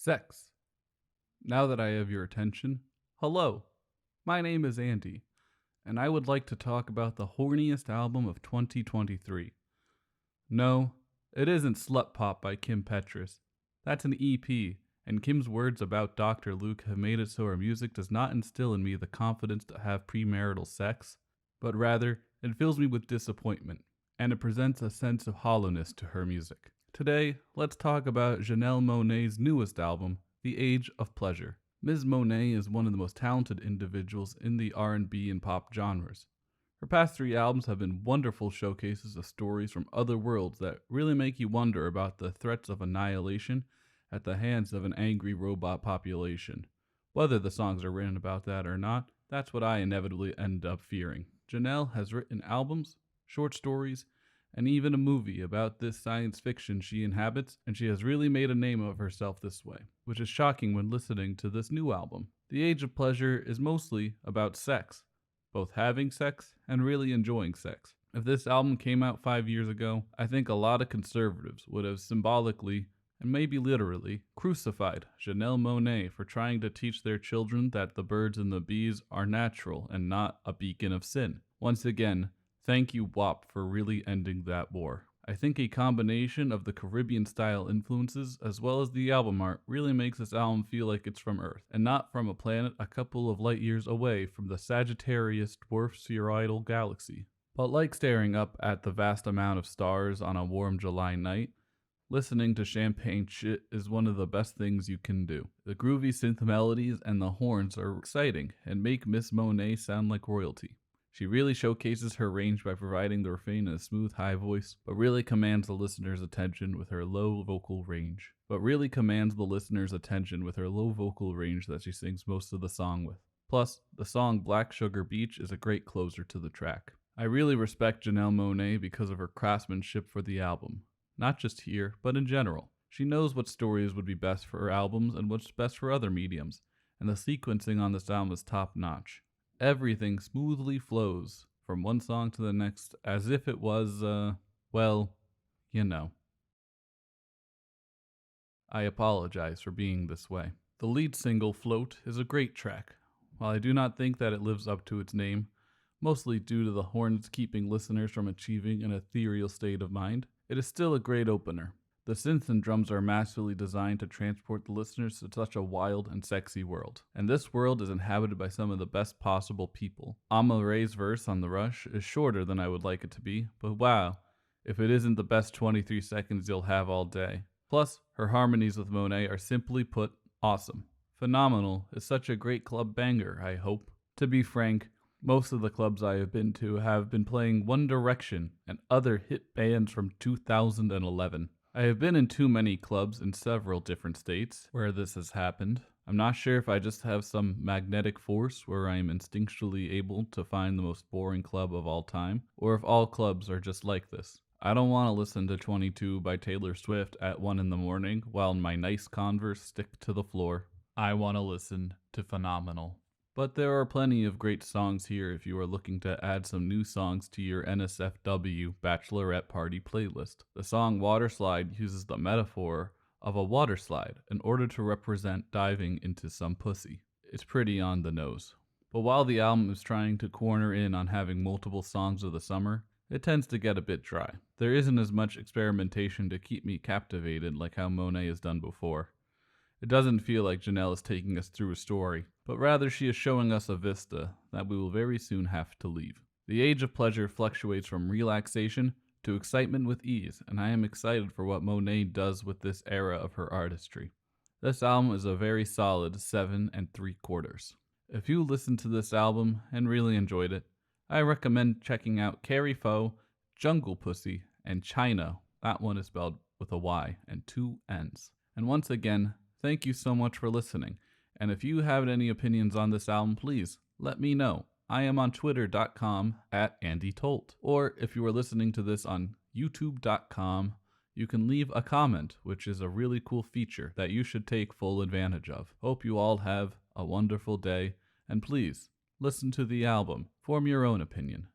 Sex. Now that I have your attention, hello, my name is Andy, and I would like to talk about the horniest album of 2023. No, it isn't Slut Pop by Kim Petras. That's an EP, and Kim's words about Dr. Luke have made it so her music does not instill in me the confidence to have premarital sex, but rather, it fills me with disappointment, and it presents a sense of hollowness to her music. Today, let's talk about Janelle Monáe's newest album, The Age of Pleasure. Ms. Monáe is one of the most talented individuals in the R&B and pop genres. Her past 3 albums have been wonderful showcases of stories from other worlds that really make you wonder about the threats of annihilation at the hands of an angry robot population. Whether the songs are written about that or not, that's what I inevitably end up fearing. Janelle has written albums, short stories, and even a movie about this science fiction she inhabits, and she has really made a name of herself this way, which is shocking when listening to this new album. The Age of Pleasure is mostly about sex, both having sex and really enjoying sex. If this album came out 5 years ago, I think a lot of conservatives would have symbolically, and maybe literally, crucified Janelle Monáe for trying to teach their children that the birds and the bees are natural and not a beacon of sin. Once again, thank you, WAP, for really ending that war. I think a combination of the Caribbean-style influences as well as the album art really makes this album feel like it's from Earth, and not from a planet a couple of light years away from the Sagittarius dwarf spheroidal galaxy. But like staring up at the vast amount of stars on a warm July night, listening to champagne shit is one of the best things you can do. The groovy synth melodies and the horns are exciting and make Miss Monáe sound like royalty. She really showcases her range by providing the refrain in a smooth high voice, but really commands the listener's attention with her low vocal range that she sings most of the song with. Plus, the song Black Sugar Beach is a great closer to the track. I really respect Janelle Monáe because of her craftsmanship for the album. Not just here, but in general. She knows what stories would be best for her albums and what's best for other mediums, and the sequencing on this album is top notch. Everything smoothly flows from one song to the next as if it was, well, you know. I apologize for being this way. The lead single, Float, is a great track. While I do not think that it lives up to its name, mostly due to the horns keeping listeners from achieving an ethereal state of mind, it is still a great opener. The synths and drums are masterfully designed to transport the listeners to such a wild and sexy world. And this world is inhabited by some of the best possible people. Amalre's verse on The Rush is shorter than I would like it to be, but wow, if it isn't the best 23 seconds you'll have all day. Plus, her harmonies with Monáe are simply put, awesome. Phenomenal is such a great club banger, I hope. To be frank, most of the clubs I have been to have been playing One Direction and other hit bands from 2011. I have been in too many clubs in several different states where this has happened. I'm not sure if I just have some magnetic force where I am instinctually able to find the most boring club of all time, or if all clubs are just like this. I don't want to listen to 22 by Taylor Swift at 1 in the morning while my nice Converse stick to the floor. I want to listen to Phenomenal. But there are plenty of great songs here if you are looking to add some new songs to your NSFW Bachelorette Party playlist. The song Water Slide uses the metaphor of a water slide in order to represent diving into some pussy. It's pretty on the nose. But while the album is trying to corner in on having multiple songs of the summer, it tends to get a bit dry. There isn't as much experimentation to keep me captivated like how Monáe has done before. It doesn't feel like Janelle is taking us through a story, but rather she is showing us a vista that we will very soon have to leave. The Age of Pleasure fluctuates from relaxation to excitement with ease, and I am excited for what Monáe does with this era of her artistry. This album is a very solid 7 3/4. If you listened to this album and really enjoyed it, I recommend checking out Carrie Foe, Jungle Pussy, and China. That one is spelled with a Y and 2 N's. And once again, thank you so much for listening, and if you have any opinions on this album, please let me know. I am on twitter.com @AndyTolt, or if you are listening to this on youtube.com, you can leave a comment, which is a really cool feature that you should take full advantage of. Hope you all have a wonderful day, and please, listen to the album, form your own opinion.